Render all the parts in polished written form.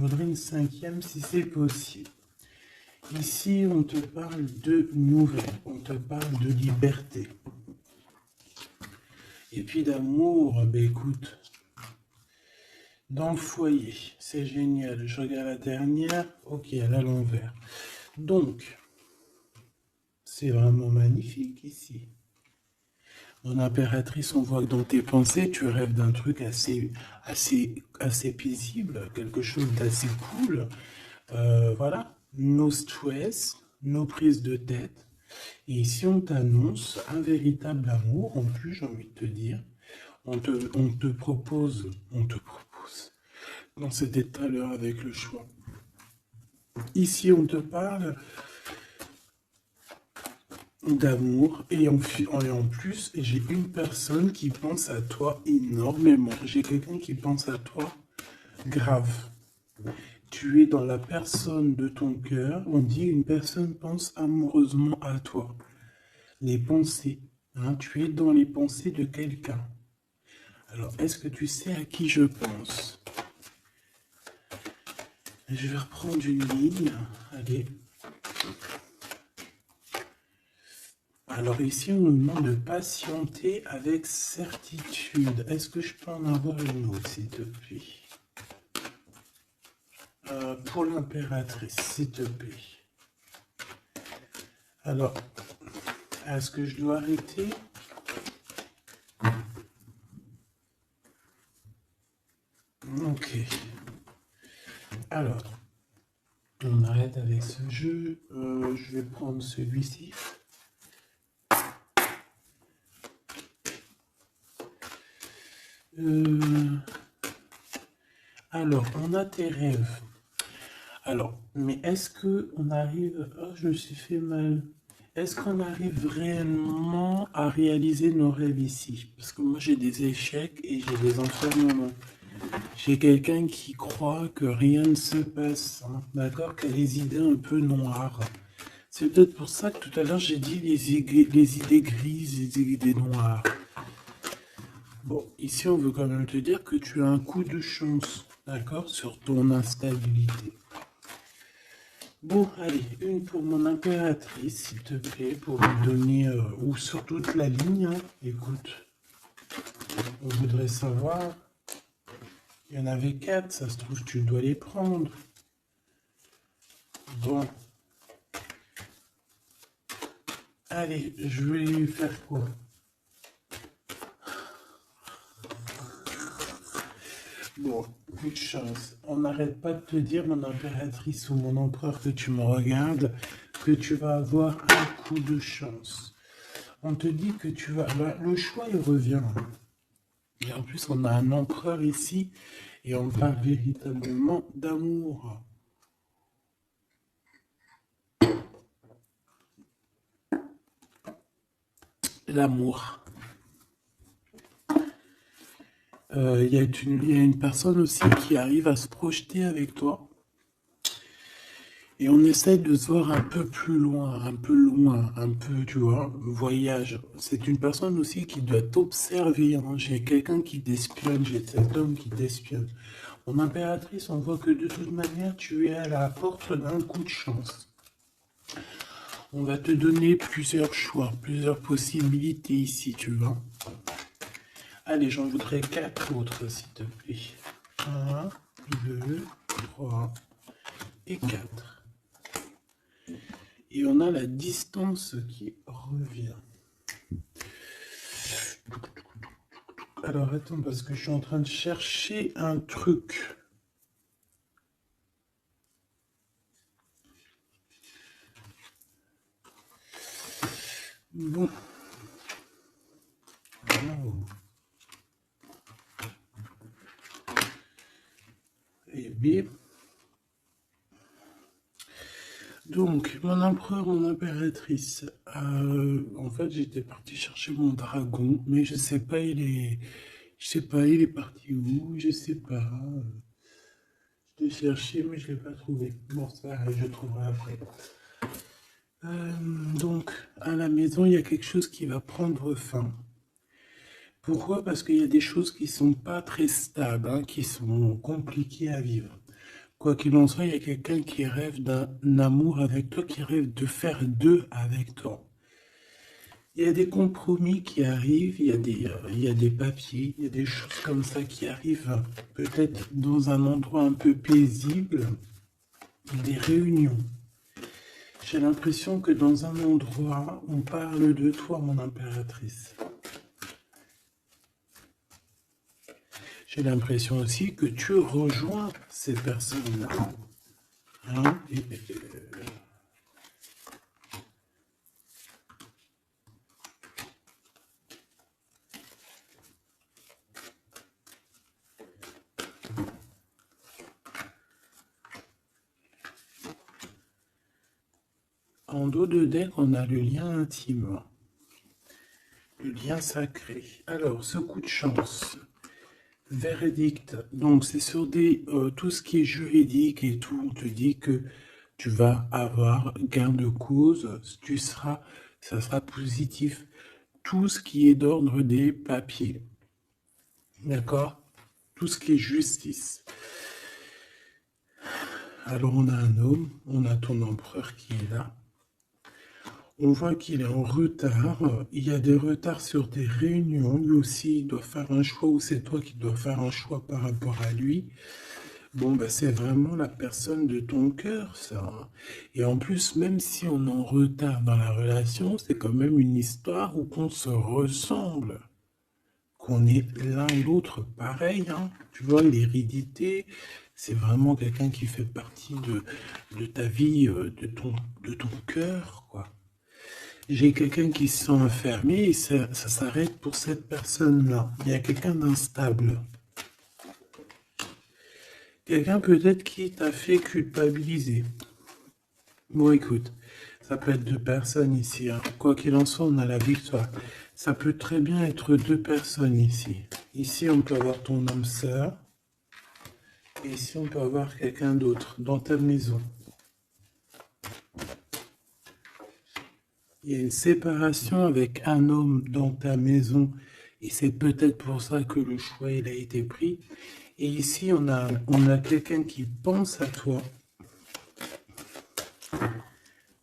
Je voudrais une cinquième si c'est possible. Ici, on te parle de nouvelles, on te parle de liberté. Et puis d'amour, ben écoute, dans le foyer, c'est génial. Je regarde la dernière, ok, elle est à l'envers. Donc, c'est vraiment magnifique ici. Mon impératrice, on voit que dans tes pensées, tu rêves d'un truc assez paisible, quelque chose d'assez cool. Voilà, no stress, no prise de tête. Et ici, on t'annonce un véritable amour. En plus, j'ai envie de te dire, on te propose, dans cet état l'heure avec le choix. Ici, on te parle d'amour et en plus, j'ai une personne qui pense à toi énormément. J'ai quelqu'un qui pense à toi grave. Tu es dans la personne de ton cœur. On dit une personne pense amoureusement à toi. Les pensées. Hein, tu es dans les pensées de quelqu'un. Alors, est-ce que tu sais à qui je pense? Je vais reprendre une ligne. Allez. Alors ici, on nous demande de patienter avec certitude. Est-ce que je peux en avoir une autre, s'il te plaît? Pour l'impératrice, s'il te plaît. Alors, est-ce que je dois arrêter? Ok. Alors, on arrête avec ce jeu. Je vais prendre celui-ci. Alors, on a tes rêves. Alors, mais est-ce que on arrive... Oh, je me suis fait mal. Est-ce qu'on arrive réellement à réaliser nos rêves ici? Parce que moi, j'ai des échecs et j'ai des enfermements. J'ai quelqu'un qui croit que rien ne se passe, hein, d'accord? Qui a les idées un peu noires. C'est peut-être pour ça que tout à l'heure, j'ai dit les idées grises, les idées noires. Bon, ici, on veut quand même te dire que tu as un coup de chance, d'accord, sur ton instabilité. Bon, allez, une pour mon impératrice, s'il te plaît, pour lui donner, ou sur toute la ligne, hein. Écoute, on voudrait savoir, il y en avait 4, ça se trouve, tu dois les prendre. Bon. Allez, je vais lui faire quoi? Bon, coup de chance. On n'arrête pas de te dire, mon impératrice ou mon empereur, que tu me regardes, que tu vas avoir un coup de chance. On te dit que tu vas... Bah, le choix, il revient. Et en plus, on a un empereur ici, et on parle véritablement d'amour. L'amour. Il y a une personne aussi qui arrive à se projeter avec toi. Et on essaye de se voir un peu plus loin, un peu, tu vois, voyage. C'est une personne aussi qui doit t'observer, hein. J'ai quelqu'un qui t'espionne, j'ai cet homme qui t'espionne. Mon impératrice, on voit que de toute manière, tu es à la porte d'un coup de chance. On va te donner plusieurs choix, plusieurs possibilités ici, tu vois. Allez, j'en voudrais 4 autres, s'il te plaît. 1, 2, 3 et 4. Et on a la distance qui revient. Alors attends, parce que je suis en train de chercher un truc. Bon. Oh. Et bien. Donc, mon empereur, mon impératrice. En fait, j'étais parti chercher mon dragon, mais je sais pas, il est parti où, je sais pas. Je l'ai cherché, mais je l'ai pas trouvé. Bon, ça, je le trouverai après. Donc, à la maison, il y a quelque chose qui va prendre fin. Pourquoi? Parce qu'il y a des choses qui sont pas très stables, hein, qui sont compliquées à vivre. Quoi qu'il en soit, il y a quelqu'un qui rêve d'un amour avec toi, qui rêve de faire deux avec toi. Il y a des compromis qui arrivent, il y a des papiers, il y a des choses comme ça qui arrivent, peut-être dans un endroit un peu paisible, des réunions. J'ai l'impression que dans un endroit, on parle de toi, mon impératrice. J'ai l'impression aussi que tu rejoins ces personnes-là. Hein? En dos de deck, on a le lien intime, le lien sacré. Alors, ce coup de chance, verdict, donc c'est sur tout ce qui est juridique et tout, on te dit que tu vas avoir gain de cause, ça sera positif. Tout ce qui est d'ordre des papiers, d'accord? Tout ce qui est justice. Alors on a un homme, on a ton empereur qui est là. On voit qu'il est en retard, il y a des retards sur des réunions, lui aussi il doit faire un choix ou c'est toi qui dois faire un choix par rapport à lui. Bon, bah, c'est vraiment la personne de ton cœur, ça. Et en plus, même si on est en retard dans la relation, c'est quand même une histoire où on se ressemble, qu'on est l'un et l'autre pareil, hein. Tu vois, l'hérédité, c'est vraiment quelqu'un qui fait partie de ta vie, de ton cœur, quoi. J'ai quelqu'un qui se sent enfermé et ça s'arrête pour cette personne-là. Il y a quelqu'un d'instable. Quelqu'un peut-être qui t'a fait culpabiliser. Bon, écoute, ça peut être deux personnes ici, hein. Quoi qu'il en soit, on a la victoire. Ça peut très bien être deux personnes ici. Ici, on peut avoir ton âme sœur. Et ici, on peut avoir quelqu'un d'autre dans ta maison. Il y a une séparation avec un homme dans ta maison et c'est peut-être pour ça que le choix il a été pris. Et ici, on a quelqu'un qui pense à toi.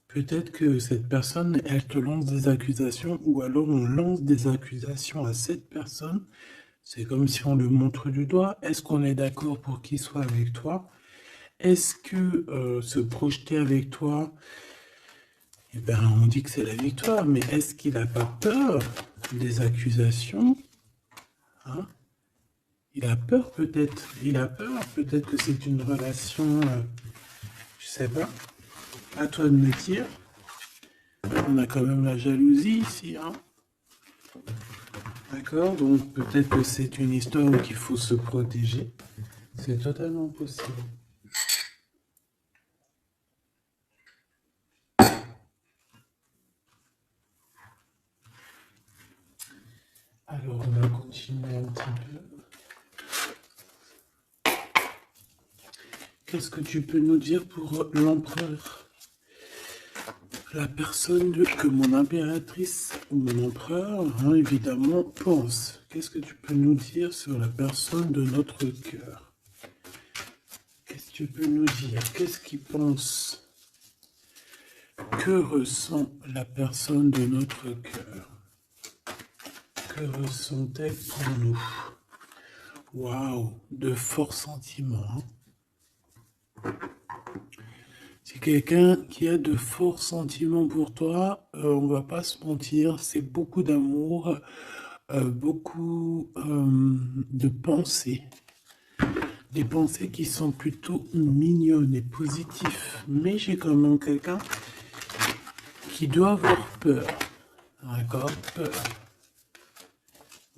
Peut-être que cette personne, elle te lance des accusations ou alors on lance des accusations à cette personne. C'est comme si on le montre du doigt. Est-ce qu'on est d'accord pour qu'il soit avec toi? Est-ce que se projeter avec toi, eh ben, on dit que c'est la victoire, mais est-ce qu'il n'a pas peur des accusations, hein? Il a peur peut-être, peut-être que c'est une relation, je sais pas, à toi de me dire. On a quand même la jalousie ici, hein? D'accord, donc peut-être que c'est une histoire où il faut se protéger. C'est totalement possible. Alors, on va continuer un petit peu. Qu'est-ce que tu peux nous dire pour l'empereur? La personne que mon impératrice ou mon empereur, hein, évidemment, pense. Qu'est-ce que tu peux nous dire sur la personne de notre cœur? Qu'est-ce que tu peux nous dire? Qu'est-ce qu'il pense? Que ressent la personne de notre cœur? Que ressent-elle pour nous? Waouh, de forts sentiments. C'est quelqu'un qui a de forts sentiments pour toi, on va pas se mentir, c'est beaucoup d'amour, beaucoup de pensées. Des pensées qui sont plutôt mignonnes et positives. Mais j'ai quand même quelqu'un qui doit avoir peur. D'accord? Peur.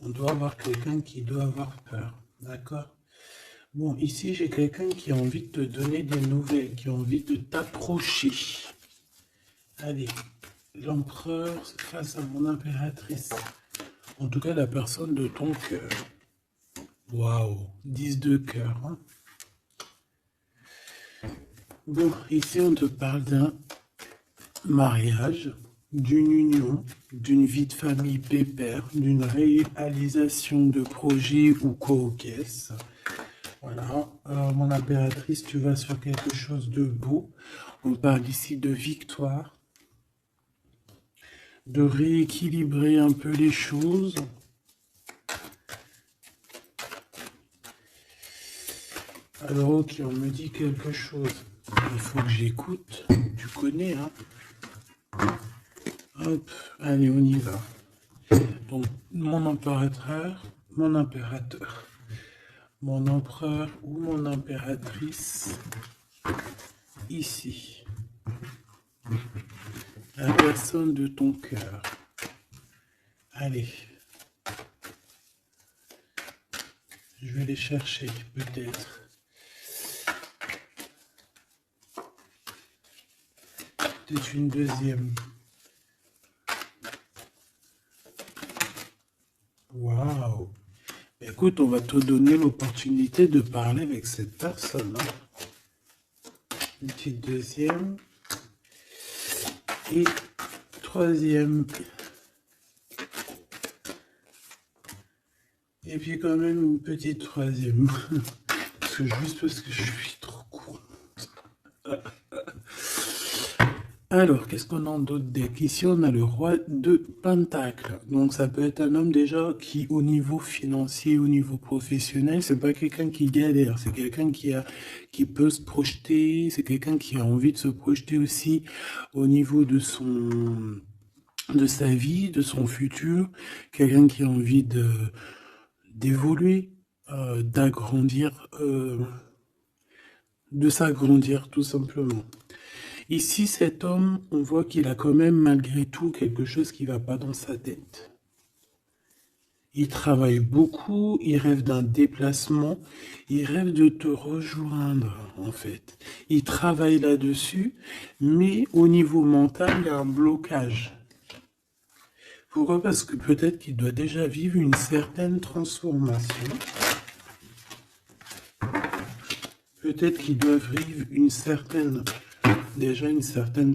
On doit avoir quelqu'un qui doit avoir peur. D'accord? Bon, ici, j'ai quelqu'un qui a envie de te donner des nouvelles, qui a envie de t'approcher. Allez, l'empereur face à mon impératrice. En tout cas, la personne de ton cœur. Waouh, 10 de cœur. Hein? Bon, ici, on te parle d'un mariage, d'une union, d'une vie de famille pépère, d'une réalisation de projet ou co-caisse. Voilà, mon impératrice, tu vas sur quelque chose de beau. On parle ici de victoire, de rééquilibrer un peu les choses. Alors, ok, on me dit quelque chose. Il faut que j'écoute. Tu connais, hein? Hop, allez, on y va. Donc, mon impérateur, mon empereur ou mon impératrice, ici. La personne de ton cœur. Allez. Je vais les chercher, peut-être. Peut-être une deuxième. Waouh! Écoute, on va te donner l'opportunité de parler avec cette personne. Hein. Une petite deuxième. Et troisième. Et puis quand même une petite troisième. Juste parce que je suis trop court. Alors, qu'est-ce qu'on a d'autre deck? Ici, on a le roi de Pentacle. Donc, ça peut être un homme déjà qui, au niveau financier, au niveau professionnel, c'est pas quelqu'un qui galère. C'est quelqu'un qui peut se projeter. C'est quelqu'un qui a envie de se projeter aussi au niveau de sa vie, de son futur. Quelqu'un qui a envie d'évoluer, d'agrandir, de s'agrandir tout simplement. Ici, cet homme, on voit qu'il a quand même malgré tout quelque chose qui ne va pas dans sa tête. Il travaille beaucoup, il rêve d'un déplacement, il rêve de te rejoindre en fait. Il travaille là-dessus, mais au niveau mental, il y a un blocage. Pourquoi? Parce que peut-être qu'il doit déjà vivre une certaine transformation. Peut-être qu'il doit vivre une certaine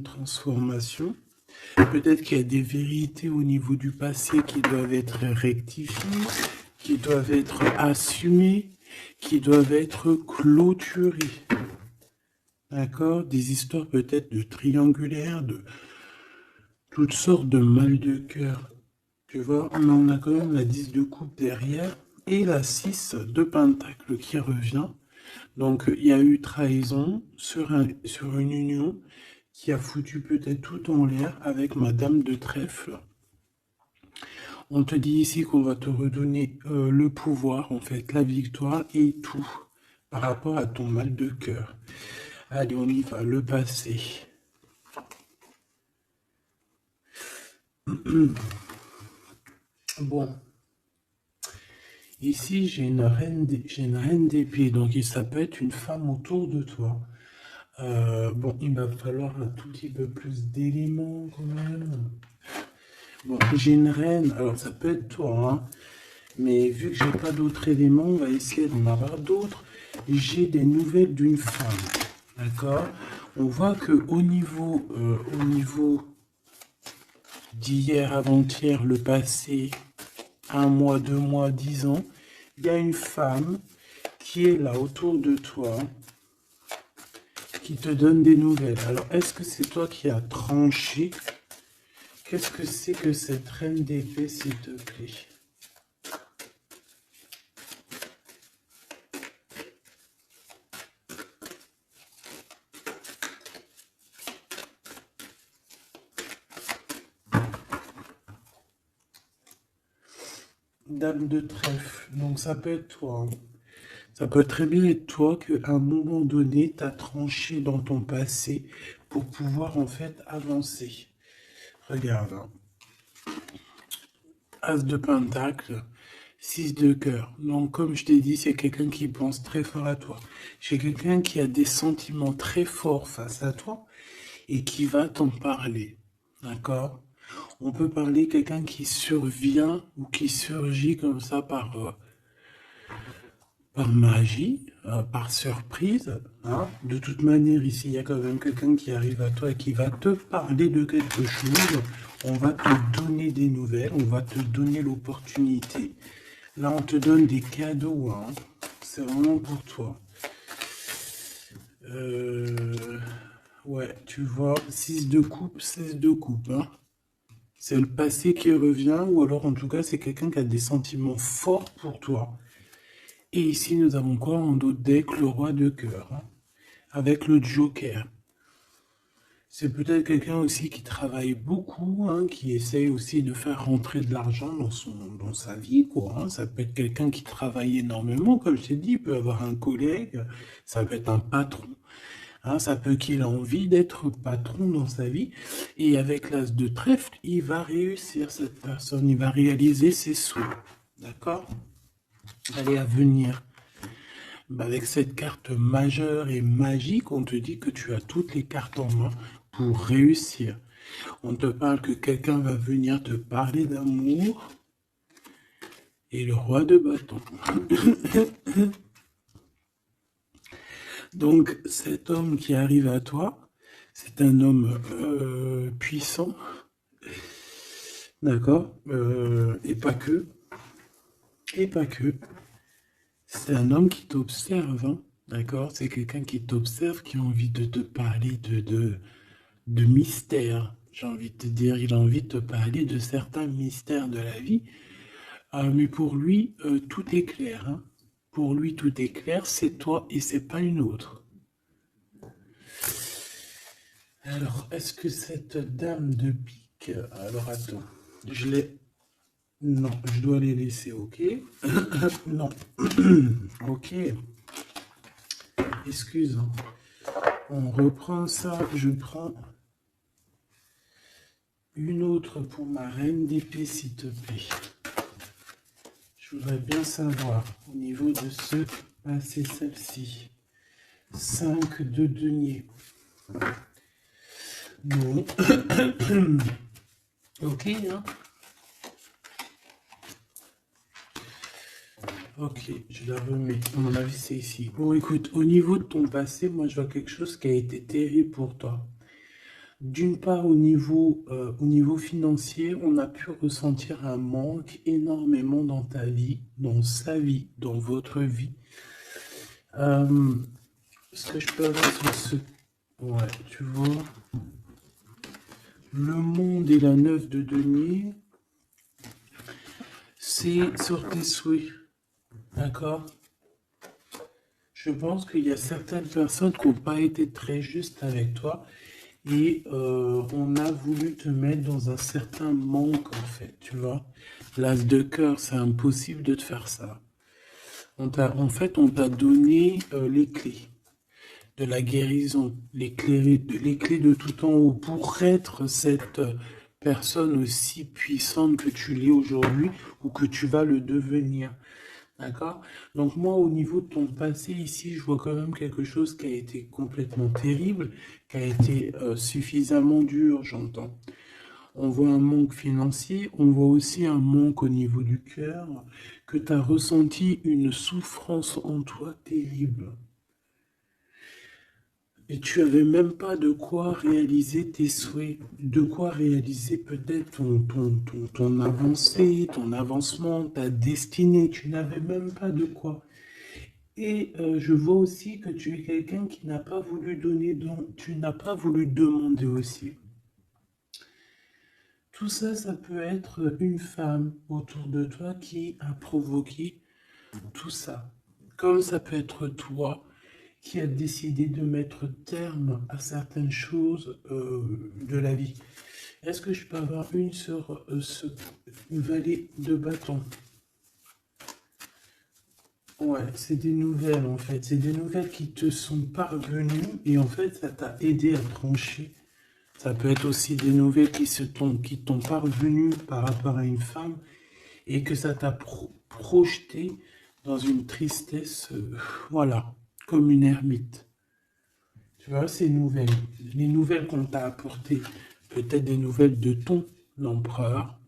transformation. Peut-être qu'il y a des vérités au niveau du passé qui doivent être rectifiées, qui doivent être assumées, qui doivent être clôturées. D'accord? Des histoires peut-être de triangulaires, de toutes sortes de mal de cœur. Tu vois, mais on a quand même la 10 de coupe derrière et la 6 de pentacle qui revient. Donc, il y a eu trahison sur une union qui a foutu peut-être tout en l'air avec Madame de Trèfle. On te dit ici qu'on va te redonner le pouvoir, en fait, la victoire et tout par rapport à ton mal de cœur. Allez, on y va, le passé. Bon. Ici, j'ai une reine d'épée, donc ça peut être une femme autour de toi. Bon, il va falloir un tout petit peu plus d'éléments quand même. Bon, j'ai une reine, alors ça peut être toi, hein, mais vu que j'ai pas d'autres éléments, on va essayer d'en avoir d'autres. J'ai des nouvelles d'une femme, d'accord? On voit que au niveau d'hier, avant-hier, le passé, 1 mois, 2 mois, 10 ans, il y a une femme qui est là autour de toi, qui te donne des nouvelles. Alors, est-ce que c'est toi qui as tranché? Qu'est-ce que c'est que cette reine d'épée, s'il te plaît? Dame de trèfle, donc ça peut être toi. Hein. Ça peut très bien être toi qu'à un moment donné, tu as tranché dans ton passé pour pouvoir en fait avancer. Regarde. Hein. As de pentacle, 6 de cœur. Donc comme je t'ai dit, c'est quelqu'un qui pense très fort à toi. C'est quelqu'un qui a des sentiments très forts face à toi et qui va t'en parler. D'accord? On peut parler quelqu'un qui survient ou qui surgit comme ça par magie, par surprise. Hein. De toute manière, ici, il y a quand même quelqu'un qui arrive à toi et qui va te parler de quelque chose. On va te donner des nouvelles, on va te donner l'opportunité. Là, on te donne des cadeaux. Hein. c'est vraiment pour toi. Ouais, tu vois, 6 de coupe, 16 de coupe, hein. C'est le passé qui revient, ou alors en tout cas, c'est quelqu'un qui a des sentiments forts pour toi. Et ici, nous avons quoi en dos de deck? Le roi de cœur, hein, avec le joker. C'est peut-être quelqu'un aussi qui travaille beaucoup, hein, qui essaye aussi de faire rentrer de l'argent dans sa vie, quoi, hein. Ça peut être quelqu'un qui travaille énormément, comme je t'ai dit, il peut avoir un collègue, ça peut être un patron, hein, ça peut qu'il ait envie d'être patron dans sa vie. Et avec l'as de trèfle, il va réussir, cette personne, il va réaliser ses souhaits. D'accord? Allez, à venir. Bah, avec cette carte majeure et magique, on te dit que tu as toutes les cartes en main pour réussir. On te parle que quelqu'un va venir te parler d'amour. Et le roi de bâton. Donc, cet homme qui arrive à toi, c'est un homme puissant. D'accord? Et pas que. Et pas que. C'est un homme qui t'observe, hein, d'accord? C'est quelqu'un qui t'observe, qui a envie de te parler de mystères. J'ai envie de te dire, il a envie de te parler de certains mystères de la vie. Mais pour lui, tout est clair, hein. Pour lui, tout est clair, c'est toi et c'est pas une autre. Alors, est-ce que cette dame de pique... Alors, attends, je l'ai... Non, je dois les laisser, ok? Non. Ok. Excuse. Hein. On reprend ça. Je prends une autre pour ma reine d'épée, s'il te plaît. Je voudrais bien savoir, au niveau de ce... Ah, c'est celle-ci. 5 de denier. Non. Ok, hein? Ok, je la remets. À mon avis, c'est ici. Bon, écoute, au niveau de ton passé, moi, je vois quelque chose qui a été terrible pour toi. D'une part, au niveau financier, on a pu ressentir un manque énormément dans ta vie, dans sa vie, dans votre vie. Ce que je peux avoir sur ce... Ouais, tu vois. Le monde et la 9 de denier, c'est sur tes souhaits. D'accord? Je pense qu'il y a certaines personnes qui n'ont pas été très justes avec toi et on a voulu te mettre dans un certain manque en fait, tu vois. L'as de cœur, c'est impossible de te faire ça. En fait, on t'a donné les clés de la guérison, les clés de tout en haut pour être cette personne aussi puissante que tu l'es aujourd'hui ou que tu vas le devenir. D'accord? Donc moi, au niveau de ton passé ici, je vois quand même quelque chose qui a été complètement terrible, qui a été suffisamment dur, j'entends. On voit un manque financier, on voit aussi un manque au niveau du cœur, que tu as ressenti une souffrance en toi terrible. Et tu avais même pas de quoi réaliser tes souhaits, de quoi réaliser peut-être ton avancée, ton avancement, ta destinée. Tu n'avais même pas de quoi. Et je vois aussi que tu es quelqu'un qui n'a pas voulu donner, donc tu n'as pas voulu demander aussi. Tout ça, ça peut être une femme autour de toi qui a provoqué tout ça. Comme ça peut être toi qui a décidé de mettre terme à certaines choses de la vie. Est-ce que je peux avoir une sur ce valet de bâton? Ouais, c'est des nouvelles en fait. C'est des nouvelles qui te sont parvenues et en fait, ça t'a aidé à trancher. Ça peut être aussi des nouvelles qui t'ont parvenues par rapport à une femme et que ça t'a projeté dans une tristesse, voilà, comme une ermite. Tu vois, ces nouvelles, les nouvelles qu'on t'a apportées, peut-être des nouvelles de ton empereur,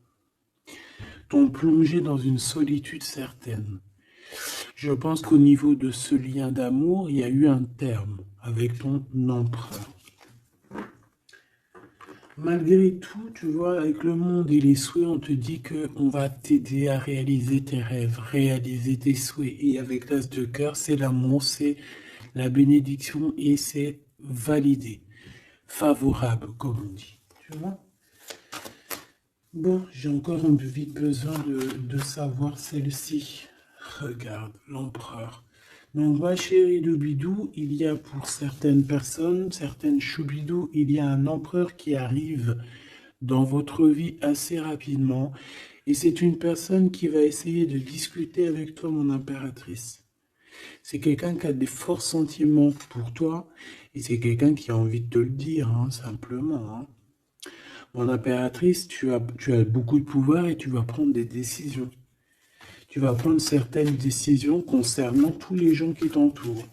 t'ont plongé dans une solitude certaine. Je pense qu'au niveau de ce lien d'amour, il y a eu un terme avec ton empereur. Malgré tout, tu vois, avec le monde et les souhaits, on te dit que on va t'aider à réaliser tes rêves, réaliser tes souhaits. Et avec l'as de cœur, c'est l'amour, c'est la bénédiction et c'est validé, favorable, comme on dit. Tu vois? Bon, j'ai encore un peu vite besoin de savoir celle-ci. Regarde, l'empereur. Donc, ma chérie de bidou, il y a pour certaines personnes, certaines choubidou, il y a un empereur qui arrive dans votre vie assez rapidement. Et c'est une personne qui va essayer de discuter avec toi, mon impératrice. C'est quelqu'un qui a des forts sentiments pour toi. Et c'est quelqu'un qui a envie de te le dire, hein, simplement. Hein. Mon impératrice, tu as beaucoup de pouvoir et tu vas prendre des décisions. Tu vas prendre certaines décisions concernant tous les gens qui t'entourent.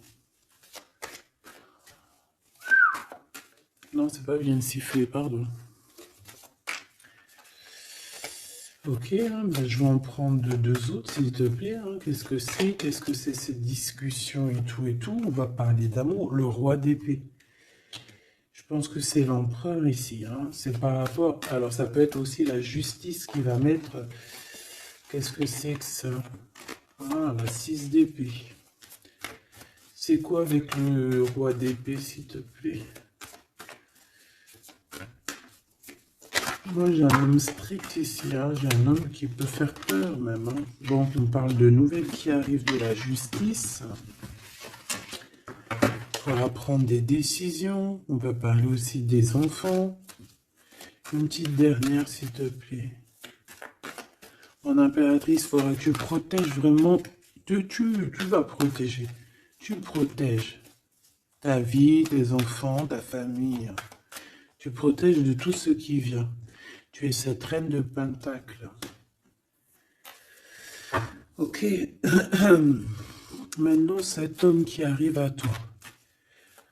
Non, c'est pas bien de siffler, pardon. Ok, hein, ben, je vais en prendre deux autres, s'il te plaît. Hein. Qu'est-ce que c'est? Qu'est-ce que c'est cette discussion et tout et tout? On va parler d'amour. Le roi d'épée. Je pense que c'est l'empereur ici. Hein. C'est par rapport... Alors, ça peut être aussi la justice qui va mettre... Qu'est-ce que c'est que ça? Ah, la 6 d'épée. C'est quoi avec le roi d'épée, s'il te plaît? Moi, j'ai un homme strict ici, hein. J'ai un homme qui peut faire peur même. Hein. Bon, on parle de nouvelles qui arrivent de la justice. On va prendre des décisions. On va parler aussi des enfants. Une petite dernière, s'il te plaît. Mon impératrice, il faudra que tu protèges vraiment. Tu vas protéger. Tu protèges ta vie, tes enfants, ta famille. Tu protèges de tout ce qui vient. Tu es cette reine de Pentacle. Ok. Maintenant, cet homme qui arrive à toi.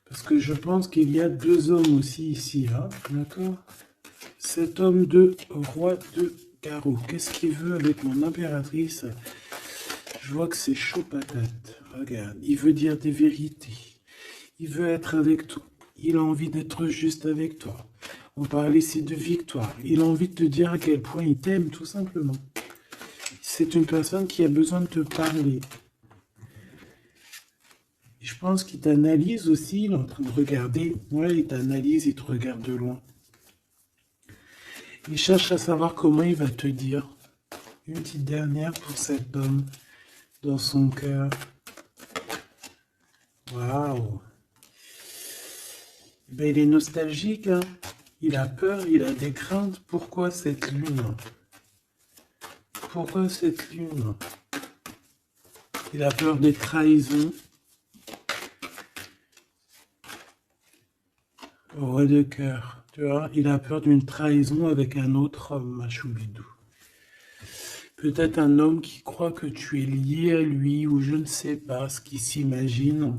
Parce que je pense qu'il y a deux hommes aussi ici. Hein, d'accord? Cet homme de roi de carreau. Qu'est-ce qu'il veut avec mon impératrice? Je vois que c'est chaud patate. Regarde, il veut dire des vérités. Il veut être avec toi. Il a envie d'être juste avec toi. On parle ici de victoire. Il a envie de te dire à quel point il t'aime, tout simplement. C'est une personne qui a besoin de te parler. Et je pense qu'il t'analyse aussi. Il est en train de regarder. Ouais, il t'analyse, il te regarde de loin. Il cherche à savoir comment il va te dire. Une petite dernière pour cet homme dans son cœur. Waouh! Ben, il est nostalgique, hein. Il a peur, il a des craintes. Pourquoi cette lune? Pourquoi cette lune? Il a peur des trahisons. Roi de cœur, tu vois, il a peur d'une trahison avec un autre homme, ma choubidou. Peut-être un homme qui croit que tu es lié à lui, ou je ne sais pas ce qu'il s'imagine.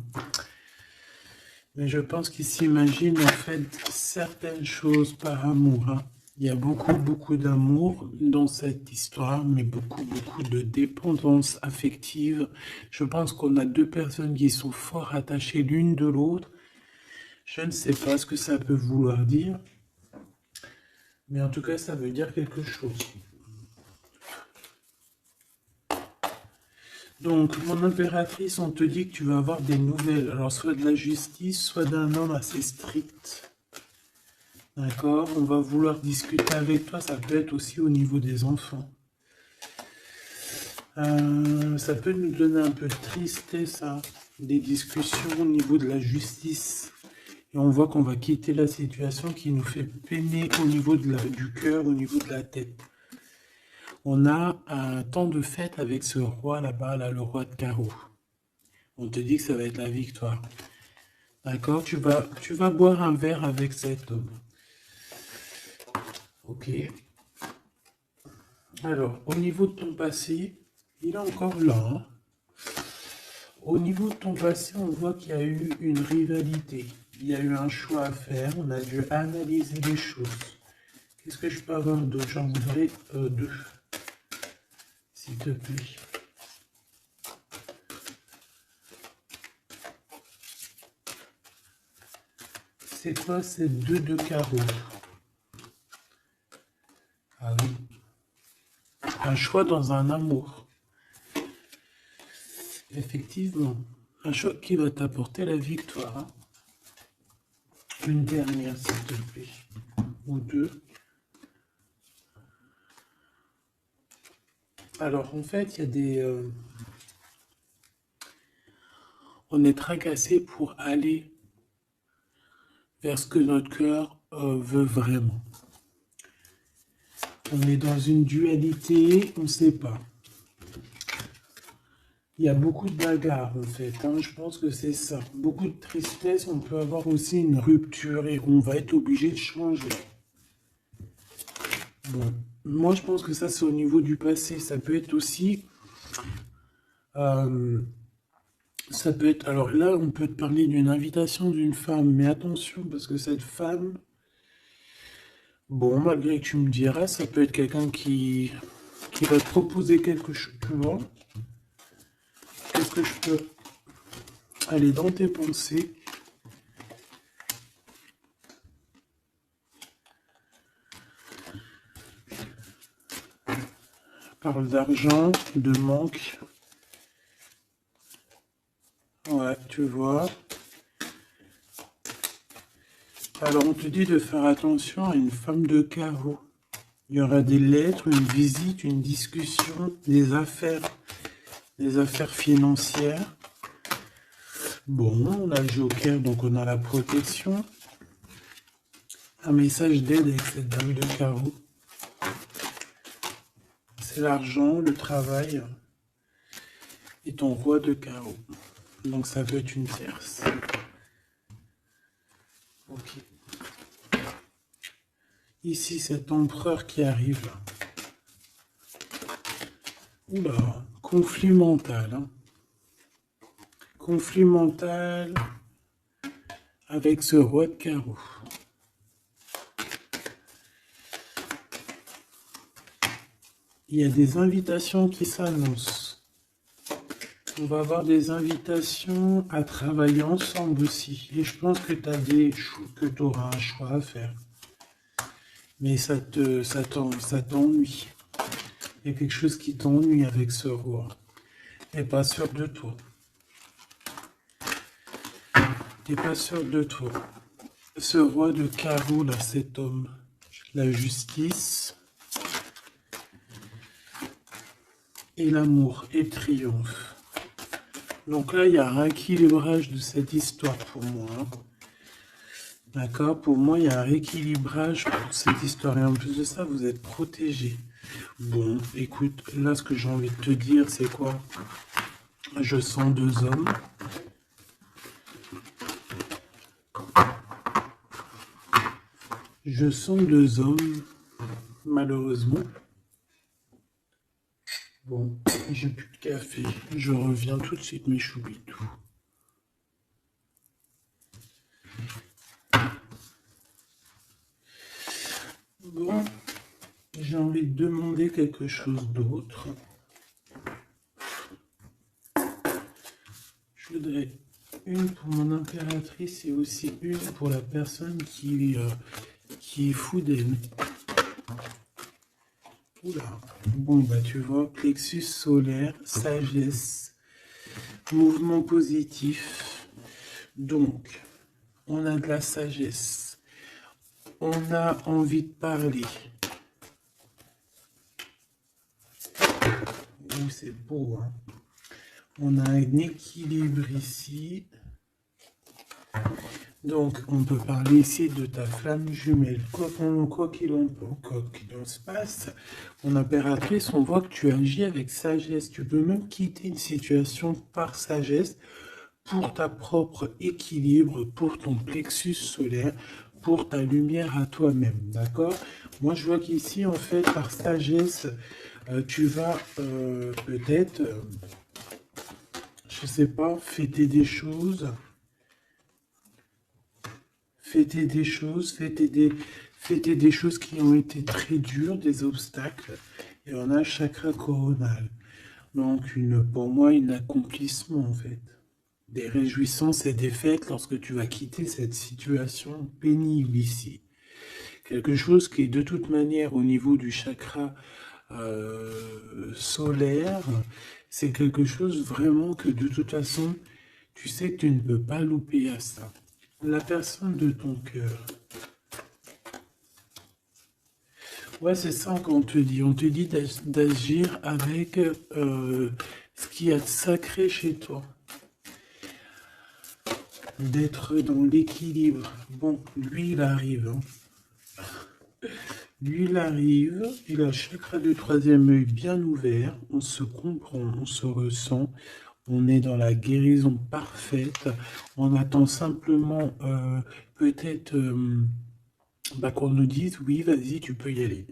Mais je pense qu'il s'imagine en fait certaines choses par amour. Hein. Il y a beaucoup d'amour dans cette histoire, mais beaucoup de dépendance affective. Je pense qu'on a deux personnes qui sont fort attachées l'une de l'autre. Je ne sais pas ce que ça peut vouloir dire, mais en tout cas, ça veut dire quelque chose. Donc, mon impératrice, on te dit que tu vas avoir des nouvelles. Alors, soit de la justice, soit d'un homme assez strict. D'accord? On va vouloir discuter avec toi. Ça peut être aussi au niveau des enfants. Ça peut nous donner un peu de tristesse, hein, des discussions au niveau de la justice. Et on voit qu'on va quitter la situation qui nous fait peiner au niveau du cœur, au niveau de la tête. On a un temps de fête avec ce roi là-bas, là, le roi de carreau. On te dit que ça va être la victoire. D'accord? Tu vas boire un verre avec cet homme. Ok. Alors, au niveau de ton passé, il est encore là. Hein. Au niveau de ton passé, on voit qu'il y a eu une rivalité. Il y a eu un choix à faire. On a dû analyser les choses. Qu'est-ce que je peux avoir d'autre? J'en voudrais deux. S'il te plaît. C'est quoi ces deux de carreau? un choix dans un amour. Effectivement, un choix qui va t'apporter la victoire. Hein. Une dernière, s'il te plaît. Ou deux. Alors, en fait, il y a des... on est tracassé pour aller vers ce que notre cœur veut vraiment. On est dans une dualité, on ne sait pas. Il y a beaucoup de bagarres en fait, hein, je pense que c'est ça. Beaucoup de tristesse, on peut avoir aussi une rupture et on va être obligé de changer. Bon, moi je pense que ça c'est au niveau du passé, ça peut être aussi... ça peut être... Alors là on peut te parler d'une invitation d'une femme, mais attention parce que cette femme... Bon, malgré que tu me diras, ça peut être quelqu'un qui va te proposer quelque chose, tu vois. Qu'est-ce que je peux aller dans tes pensées? Parle d'argent, de manque. Ouais, tu vois. Alors, on te dit de faire attention à une femme de carreau. Il y aura des lettres, une visite, une discussion, des affaires financières. Bon, on a le joker, donc on a la protection. Un message d'aide avec cette dame de carreau. C'est l'argent, le travail et ton roi de carreau. Donc ça peut être une tierce. Ok. Ici, cet empereur qui arrive là. Oula, conflit mental. Hein. Conflit mental avec ce roi de carreau. Il y a des invitations qui s'annoncent. On va avoir des invitations à travailler ensemble aussi. Et je pense que tu auras un choix à faire. Mais ça t'ennuie. Il y a quelque chose qui t'ennuie avec ce roi. T'es pas sûr de toi. T'es pas sûr de toi. Ce roi de carreau, là, cet homme. La justice. Et l'amour. Et le triomphe. Donc là, il y a un rééquilibrage de cette histoire pour moi. Hein. D'accord? Pour moi, il y a un rééquilibrage pour cette histoire. Et en plus de ça, vous êtes protégés. Bon, écoute, là, ce que j'ai envie de te dire, c'est quoi? Je sens deux hommes. Je sens deux hommes, malheureusement. Bon, j'ai plus de café. Je reviens tout de suite, mes choubitou. Bon, j'ai envie de demander quelque chose d'autre. Je voudrais une pour mon impératrice et aussi une pour la personne qui est fou d'elle. Oula. Bon, bah tu vois, plexus solaire, sagesse, mouvement positif. Donc, on a de la sagesse. On a envie de parler. Oh, c'est beau, hein. On a un équilibre ici. Donc, on peut parler ici de ta flamme jumelle. Quoi qu'il en se passe, mon impératrice, on voit que tu agis avec sagesse. Tu peux même quitter une situation par sagesse pour ta propre équilibre, pour ton plexus solaire, pour ta lumière à toi-même. D'accord? Moi, je vois qu'ici, en fait, par sagesse, tu vas peut-être, je sais pas, fêter des choses. Fêter des choses qui ont été très dures, des obstacles. Et on a le chakra coronal. Donc, pour moi, un accomplissement, en fait. Des réjouissances et des fêtes lorsque tu vas quitter cette situation pénible ici. Quelque chose qui est de toute manière au niveau du chakra solaire, c'est quelque chose vraiment que de toute façon, tu sais que tu ne peux pas louper à ça. La personne de ton cœur. Ouais, c'est ça qu'on te dit. On te dit d'agir avec ce qu'il y a de sacré chez toi. D'être dans l'équilibre. Bon, lui, il arrive. Hein. Lui, il arrive. Il a le chakra du troisième œil bien ouvert. On se comprend, on se ressent. On est dans la guérison parfaite. On attend simplement peut-être qu'on nous dise oui, vas-y, tu peux y aller.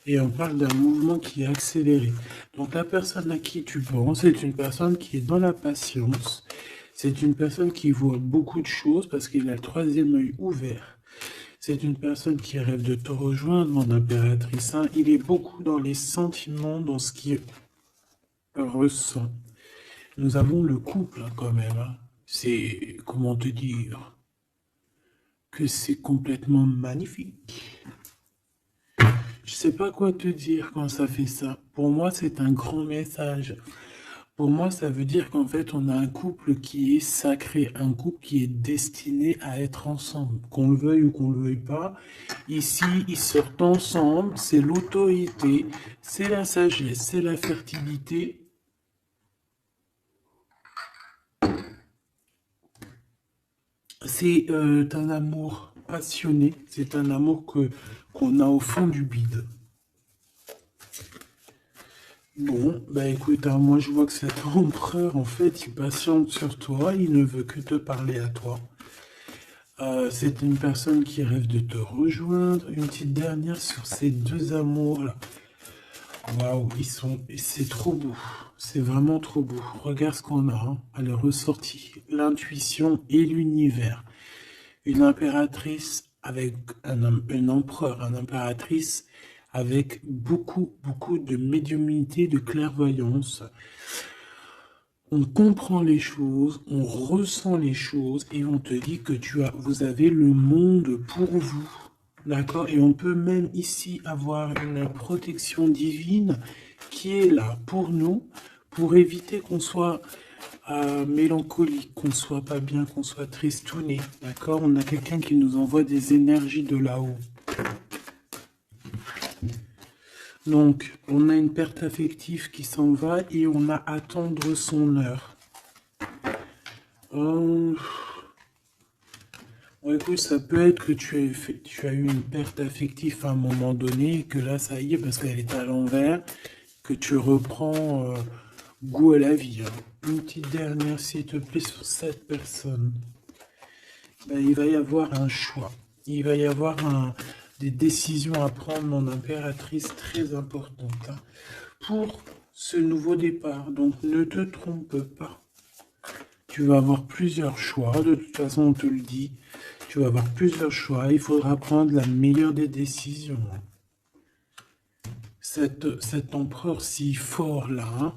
Et on parle d'un mouvement qui est accéléré. Donc la personne à qui tu penses, c'est une personne qui est dans la patience. C'est une personne qui voit beaucoup de choses parce qu'il a le troisième œil ouvert. C'est une personne qui rêve de te rejoindre, mon impératrice. Hein. Il est beaucoup dans les sentiments, dans ce qu'il ressent. Nous avons le couple hein, quand même. Hein. C'est, comment te dire, que c'est complètement magnifique. Je sais pas quoi te dire quand ça fait ça. Pour moi, c'est un grand message. Pour moi, ça veut dire qu'en fait, on a un couple qui est sacré, un couple qui est destiné à être ensemble. Qu'on le veuille ou qu'on le veuille pas, ici, ils sortent ensemble, c'est l'autorité, c'est la sagesse, c'est la fertilité. C'est un amour passionné, c'est un amour qu'on a au fond du bide. Bon, bah écoute, hein, moi je vois que cet empereur, en fait, il patiente sur toi, il ne veut que te parler à toi. C'est une personne qui rêve de te rejoindre. Une petite dernière sur ces deux amours-là. Waouh, c'est trop beau. C'est vraiment trop beau. Regarde ce qu'on a. Hein. Elle est ressortie. L'intuition et l'univers. Une impératrice avec un empereur, une impératrice avec beaucoup de médiumnité, de clairvoyance. On comprend les choses, on ressent les choses et on te dit que vous avez le monde pour vous. D'accord? Et on peut même ici avoir une protection divine qui est là pour nous, pour éviter qu'on soit mélancolique, qu'on soit pas bien, qu'on soit tristouné. D'accord? On a quelqu'un qui nous envoie des énergies de là-haut. Donc, on a une perte affective qui s'en va et on a à attendre son heure. Écoute, ça peut être que tu as eu une perte affective à un moment donné et que là, ça y est, parce qu'elle est à l'envers, que tu reprends goût à la vie. Hein. Une petite dernière, s'il te plaît, sur cette personne. Ben, il va y avoir un choix. Il va y avoir des décisions à prendre, mon impératrice, très importantes hein, pour ce nouveau départ. Donc, ne te trompe pas. Tu vas avoir plusieurs choix. De toute façon, on te le dit. Tu vas avoir plusieurs choix. Il faudra prendre la meilleure des décisions. Cet empereur si fort là. Hein,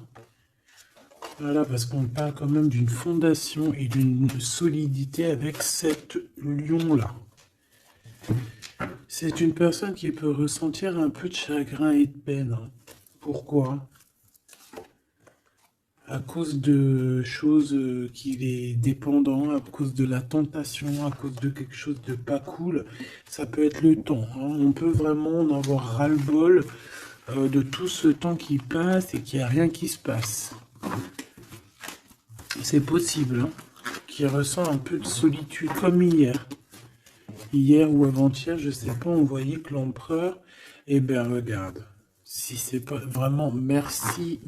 voilà, parce qu'on parle quand même d'une fondation et d'une solidité avec cet lion-là. C'est une personne qui peut ressentir un peu de chagrin et de peine. Hein. Pourquoi? À cause de choses qu'il est dépendant, à cause de la tentation, à cause de quelque chose de pas cool. Ça peut être le temps. Hein. On peut vraiment en avoir ras-le-bol de tout ce temps qui passe et qu'il n'y a rien qui se passe. C'est possible, hein, qu'il ressent un peu de solitude, comme hier. Hier ou avant-hier, je sais pas, on voyait que l'empereur, eh bien regarde, si c'est pas vraiment merci,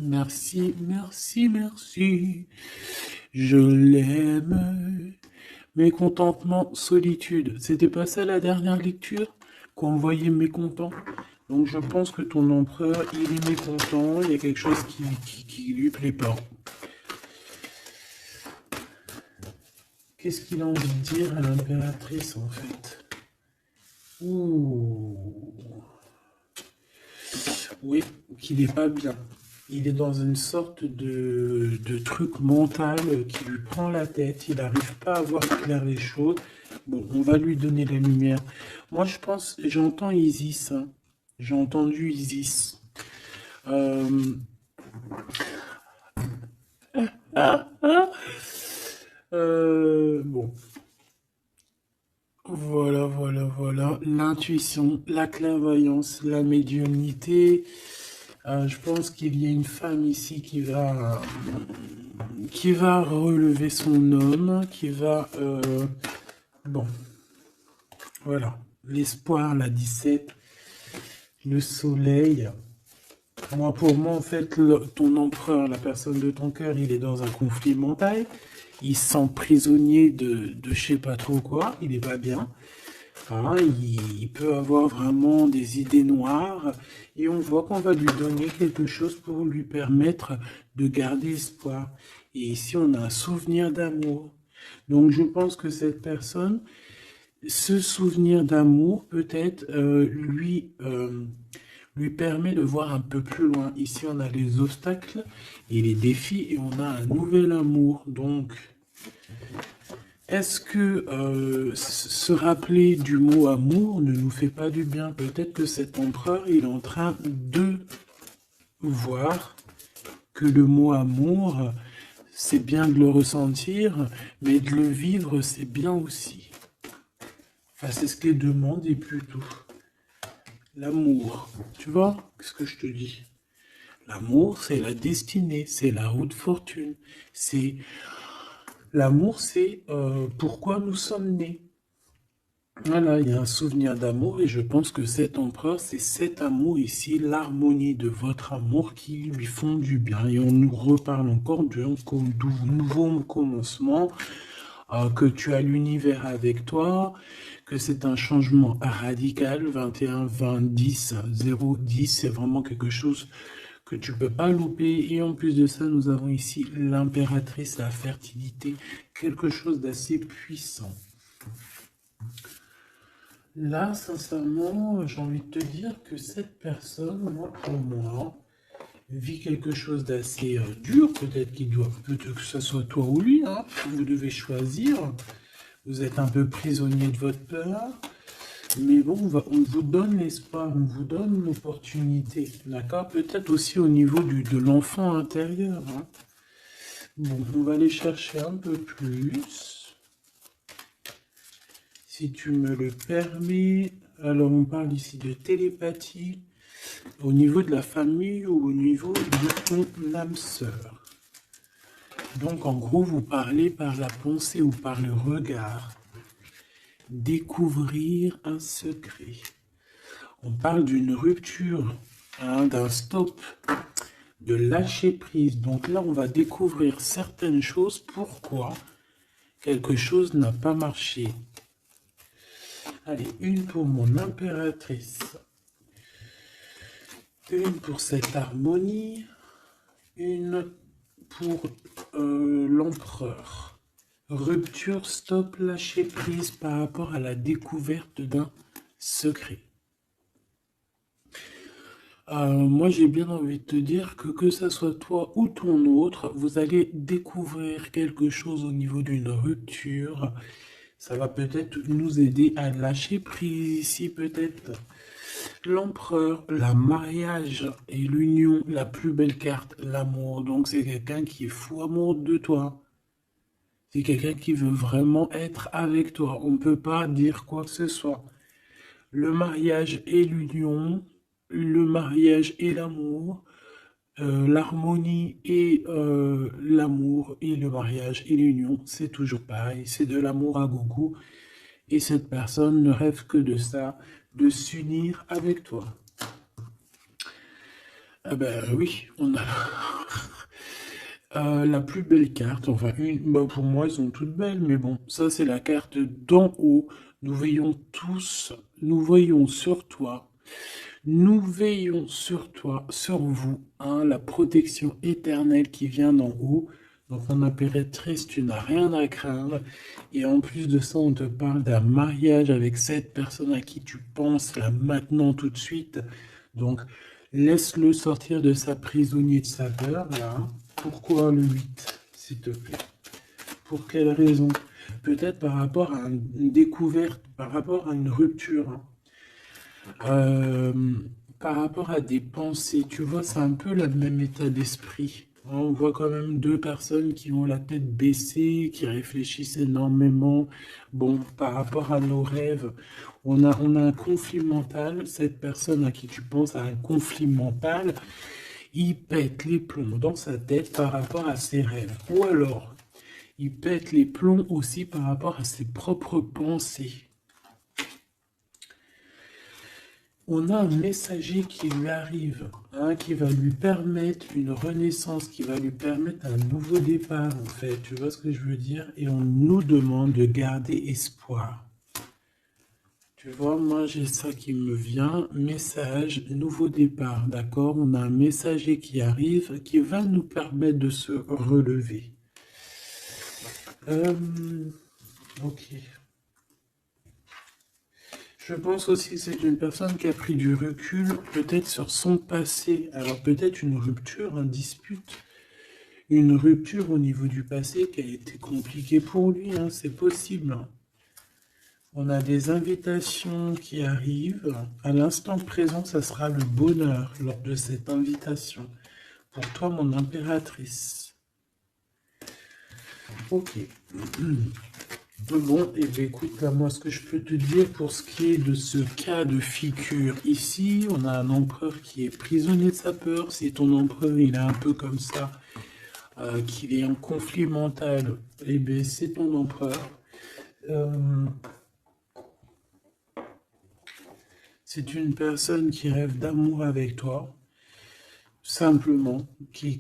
je l'aime. Mécontentement, solitude, c'était pas ça la dernière lecture qu'on voyait mécontent. Donc je pense que ton empereur, il est mécontent, il y a quelque chose qui lui plaît pas. Qu'est-ce qu'il a envie de dire à l'impératrice, en fait? Ouh. Oui, qu'il n'est pas bien. Il est dans une sorte de truc mental qui lui prend la tête. Il n'arrive pas à voir clair les choses. Bon, on va lui donner la lumière. Moi, je pense, j'entends Isis. Hein. J'ai entendu Isis. Euh, ah, ah. Bon, voilà, voilà, voilà. L'intuition, la clairvoyance, la médiumnité. Je pense qu'il y a une femme ici qui va relever son homme, qui va... bon, voilà. L'espoir, la 17, le soleil. Moi, pour moi, en fait, ton empereur, la personne de ton cœur, il est dans un conflit mental. Il se sent prisonnier de je sais pas trop quoi. Il est pas bien. Hein, il peut avoir vraiment des idées noires. Et on voit qu'on va lui donner quelque chose pour lui permettre de garder espoir. Et ici, on a un souvenir d'amour. Donc, je pense que cette personne, ce souvenir d'amour, peut-être, lui permet de voir un peu plus loin. Ici, on a les obstacles et les défis et on a un nouvel amour. Donc, est-ce que se rappeler du mot amour ne nous fait pas du bien? Peut-être que cet empereur, il est en train de voir que le mot amour, c'est bien de le ressentir, mais de le vivre, c'est bien aussi. Enfin, c'est ce que les deux mondes et plutôt. L'amour, tu vois ce que je te dis? L'amour, c'est la destinée, c'est la haute fortune. C'est l'amour, c'est pourquoi nous sommes nés. Voilà, il y a un souvenir d'amour et je pense que cet empereur, c'est cet amour ici, l'harmonie de votre amour qui lui font du bien. Et on nous reparle encore d'un nouveau commencement, que tu as l'univers avec toi, que c'est un changement radical, 21, 20, 10, 0, 10, c'est vraiment quelque chose que tu peux pas louper. Et en plus de ça, nous avons ici l'impératrice, la fertilité, quelque chose d'assez puissant. Là, sincèrement, j'ai envie de te dire que cette personne, moi, pour moi, vit quelque chose d'assez dur. Peut-être que ce soit toi ou lui, hein. Vous devez choisir. Vous êtes un peu prisonnier de votre peur. Mais bon, on vous donne l'espoir, on vous donne l'opportunité. D'accord? Peut-être aussi au niveau de l'enfant intérieur, hein. Bon, on va aller chercher un peu plus. Si tu me le permets. Alors, on parle ici de télépathie au niveau de la famille ou au niveau de ton âme sœur. Donc, en gros, vous parlez par la pensée ou par le regard. Découvrir un secret. On parle d'une rupture, hein, d'un stop, de lâcher prise. Donc là, on va découvrir certaines choses. Pourquoi quelque chose n'a pas marché? Allez, une pour mon impératrice. Une pour cette harmonie. Une pour l'empereur. Rupture, stop, lâcher prise par rapport à la découverte d'un secret. Moi, j'ai bien envie de te dire que ça soit toi ou ton autre, vous allez découvrir quelque chose au niveau d'une rupture. Ça va peut-être nous aider à lâcher prise ici, peut-être. L'empereur, la mariage et l'union, la plus belle carte, l'amour. Donc, c'est quelqu'un qui est fou amoureux de toi. C'est quelqu'un qui veut vraiment être avec toi. On ne peut pas dire quoi que ce soit. Le mariage et l'union, le mariage et l'amour, l'harmonie et l'amour et le mariage et l'union, c'est toujours pareil. C'est de l'amour à gogo. Et cette personne ne rêve que de ça, de s'unir avec toi. Ah ben oui, on a la plus belle carte, enfin pour moi elles sont toutes belles, mais bon, ça c'est la carte d'en haut. Nous veillons tous, nous voyons sur toi, nous veillons sur toi, sur vous, hein, la protection éternelle qui vient d'en haut. Donc en impératrice, tu n'as rien à craindre. Et en plus de ça, on te parle d'un mariage avec cette personne à qui tu penses là maintenant tout de suite. Donc laisse-le sortir de sa prisonnier de sa peur là. Pourquoi le 8, s'il te plaît? Pour quelle raison? Peut-être par rapport à une découverte, par rapport à une rupture, hein. Euh, Par rapport à des pensées, tu vois, c'est un peu le même état d'esprit. On voit quand même deux personnes qui ont la tête baissée, qui réfléchissent énormément. Bon, par rapport à nos rêves, on a un conflit mental. Cette personne à qui tu penses a un conflit mental. Il pète les plombs dans sa tête par rapport à ses rêves. Ou alors, il pète les plombs aussi par rapport à ses propres pensées. On a un messager qui lui arrive, hein, qui va lui permettre une renaissance, qui va lui permettre un nouveau départ, en fait. Tu vois ce que je veux dire? Et on nous demande de garder espoir. Tu vois, moi j'ai ça qui me vient, message, nouveau départ, d'accord? On a un messager qui arrive, qui va nous permettre de se relever. Ok. Je pense aussi que c'est une personne qui a pris du recul, peut-être sur son passé. Alors peut-être une rupture, une dispute, une rupture au niveau du passé qui a été compliquée pour lui, hein, c'est possible. On a des invitations qui arrivent. À l'instant présent, ça sera le bonheur lors de cette invitation. Pour toi, mon impératrice. Ok. Bon, et bien écoute, là, moi, ce que je peux te dire pour ce qui est de ce cas de figure ici, on a un empereur qui est prisonnier de sa peur. Si ton empereur, il est un peu comme ça, qu'il est en conflit mental, eh bien, c'est ton empereur. C'est une personne qui rêve d'amour avec toi, simplement, qui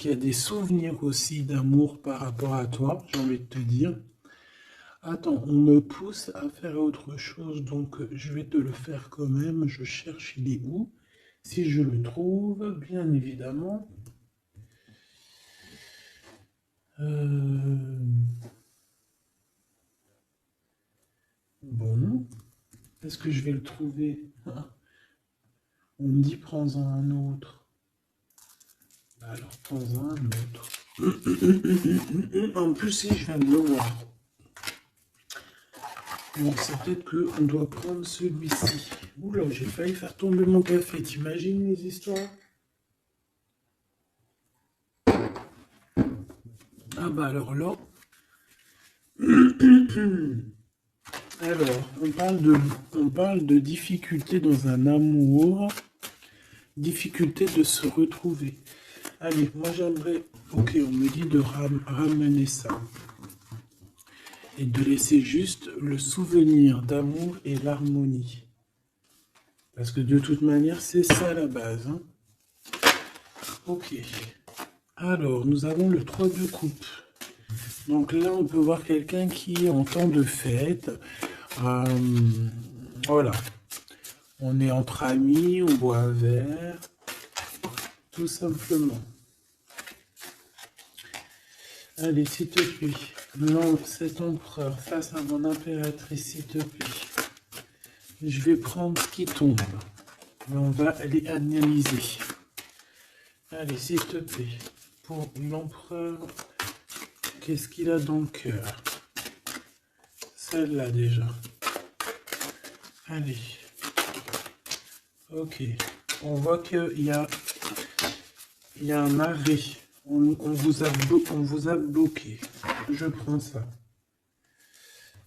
a des souvenirs aussi d'amour par rapport à toi, j'ai envie de te dire. Attends, on me pousse à faire autre chose, donc je vais te le faire quand même. Je cherche, il est où? Si je le trouve, bien évidemment. Euh, Bon, est-ce que je vais le trouver? Ah, on me dit prends-en un autre. Alors prends-en un autre. En plus, si je viens de le voir. Bon, c'est peut-être qu'on doit prendre celui-ci. Oula, j'ai failli faire tomber mon café. T'imagines les histoires? Ah bah alors là. Alors, on parle de difficulté dans un amour, difficulté de se retrouver. Allez, moi j'aimerais, ok, on me dit de ramener ça et de laisser juste le souvenir d'amour et l'harmonie. Parce que de toute manière, c'est ça la base, hein. Ok. Alors, nous avons le 3 de coupe. Donc là, on peut voir quelqu'un qui est en temps de fête. Euh, voilà. On est entre amis, on boit un verre, tout simplement. Allez, s'il te plaît, lance cet empereur face à mon impératrice, s'il te plaît. Je vais prendre ce qui tombe. Mais on va aller analyser. Allez, s'il te plaît, pour l'empereur, qu'est-ce qu'il a dans le cœur? Celle-là déjà. Allez. Ok. On voit qu'il y a un arrêt. On vous a bloqué. Je prends ça.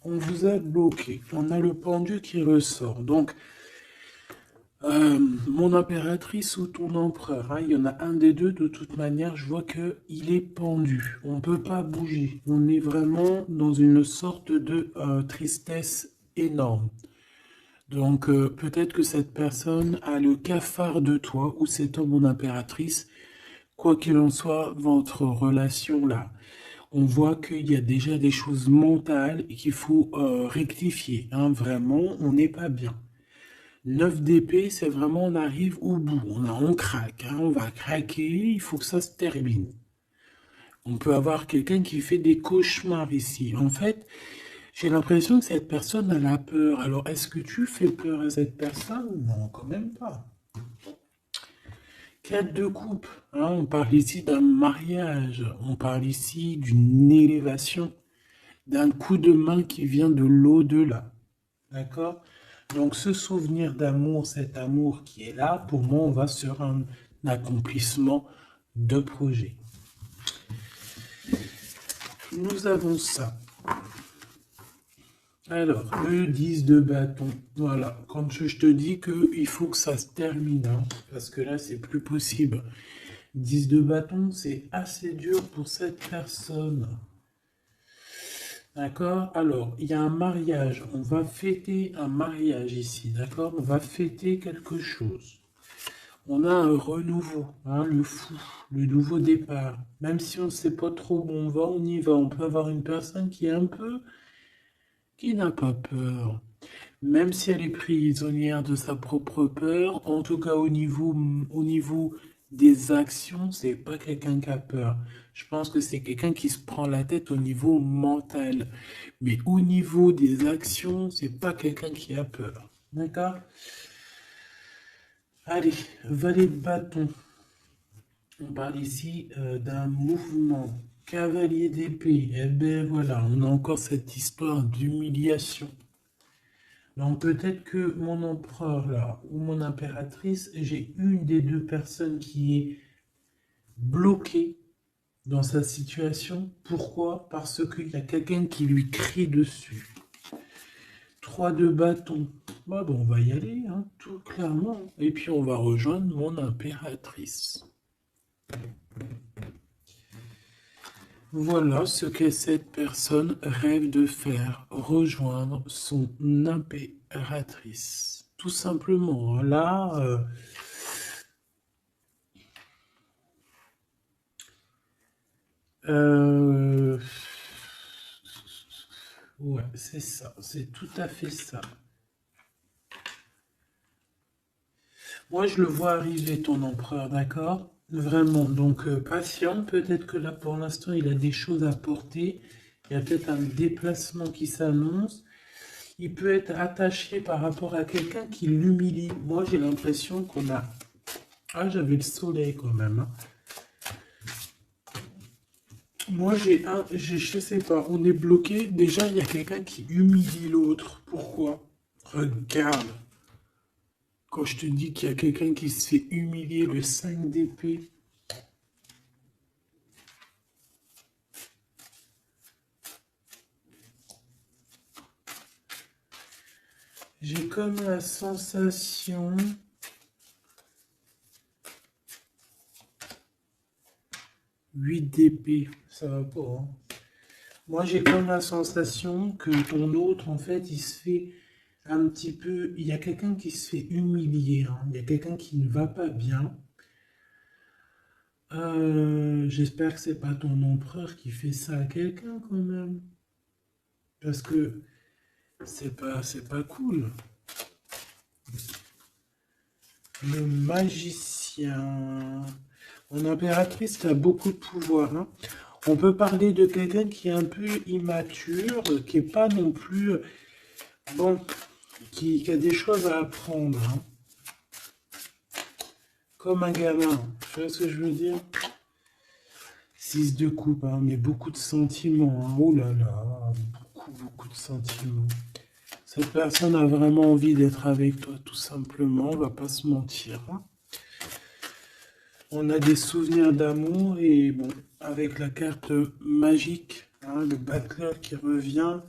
On vous a bloqué. On a le pendu qui ressort. Donc, mon impératrice ou ton empereur, hein, il y en a un des deux. De toute manière, je vois que il est pendu. On ne peut pas bouger. On est vraiment dans une sorte de tristesse énorme. Donc, peut-être que cette personne a le cafard de toi, ou cet homme, mon impératrice. Quoi qu'il en soit, votre relation là, on voit qu'il y a déjà des choses mentales et qu'il faut rectifier, hein. Vraiment, on n'est pas bien. 9 d'épée, c'est vraiment, on arrive au bout, on craque, hein, on va craquer, il faut que ça se termine. On peut avoir quelqu'un qui fait des cauchemars ici. En fait, j'ai l'impression que cette personne a la peur. Alors, est-ce que tu fais peur à cette personne? Non, quand même pas. 4 de coupe, hein, on parle ici d'un mariage, on parle ici d'une élévation, d'un coup de main qui vient de l'au-delà. D'accord? Donc, ce souvenir d'amour, cet amour qui est là, pour moi, on va sur un accomplissement de projet. Nous avons ça. Alors, le 10 de bâton. Voilà, quand je te dis qu'il faut que ça se termine, hein, parce que là, c'est plus possible. 10 de bâton, c'est assez dur pour cette personne. D'accord? Alors, il y a un mariage. On va fêter un mariage ici, d'accord? On va fêter quelque chose. On a un renouveau, hein, le fou, le nouveau départ. Même si on ne sait pas trop où on va, on y va. On peut avoir une personne qui est un peu, qui n'a pas peur. Même si elle est prisonnière de sa propre peur, en tout cas au niveau des actions, c'est pas quelqu'un qui a peur. Je pense que c'est quelqu'un qui se prend la tête au niveau mental. Mais au niveau des actions, c'est pas quelqu'un qui a peur. D'accord? Allez, valet de bâton. On parle ici d'un mouvement. Cavalier d'épée. Eh bien voilà, on a encore cette histoire d'humiliation. Donc peut-être que mon empereur là, ou mon impératrice, j'ai une des deux personnes qui est bloquée dans sa situation. Pourquoi? Parce qu'il y a quelqu'un qui lui crie dessus. 3 de bâton. Bah bon, on va y aller, hein, tout clairement. Et puis on va rejoindre mon impératrice. Voilà ce que cette personne rêve de faire, rejoindre son impératrice. Tout simplement, là, ouais, c'est ça, c'est tout à fait ça. Moi, je le vois arriver, ton empereur, d'accord? Vraiment, donc patient, peut-être que là, pour l'instant, il a des choses à porter. Il y a peut-être un déplacement qui s'annonce. Il peut être attaché par rapport à quelqu'un qui l'humilie. Moi, j'ai l'impression qu'on a... Ah, j'avais le soleil quand même, hein. Moi, je sais pas, on est bloqué. Déjà, il y a quelqu'un qui humilie l'autre. Pourquoi? Regarde. Quand je te dis qu'il y a quelqu'un qui se fait humilier, le 5 d'épée. J'ai comme la sensation... 8 d'épée, ça va pas, hein. Moi, j'ai comme la sensation que ton autre, en fait, il se fait un petit peu... Il y a quelqu'un qui se fait humilier, hein. Il y a quelqu'un qui ne va pas bien. J'espère que c'est pas ton empereur qui fait ça à quelqu'un, quand même. Parce que c'est pas cool. Le magicien. Mon impératrice a beaucoup de pouvoir, hein. On peut parler de quelqu'un qui est un peu immature, qui est pas non plus... Bon, qui a des choses à apprendre, hein. Comme un gamin. Tu vois ce que je veux dire? 6 de coupe, hein, mais beaucoup de sentiments, hein. Oh là là, beaucoup de sentiments. Cette personne a vraiment envie d'être avec toi, tout simplement, on va pas se mentir, hein. On a des souvenirs d'amour et bon, avec la carte magique, hein, le battleur qui revient,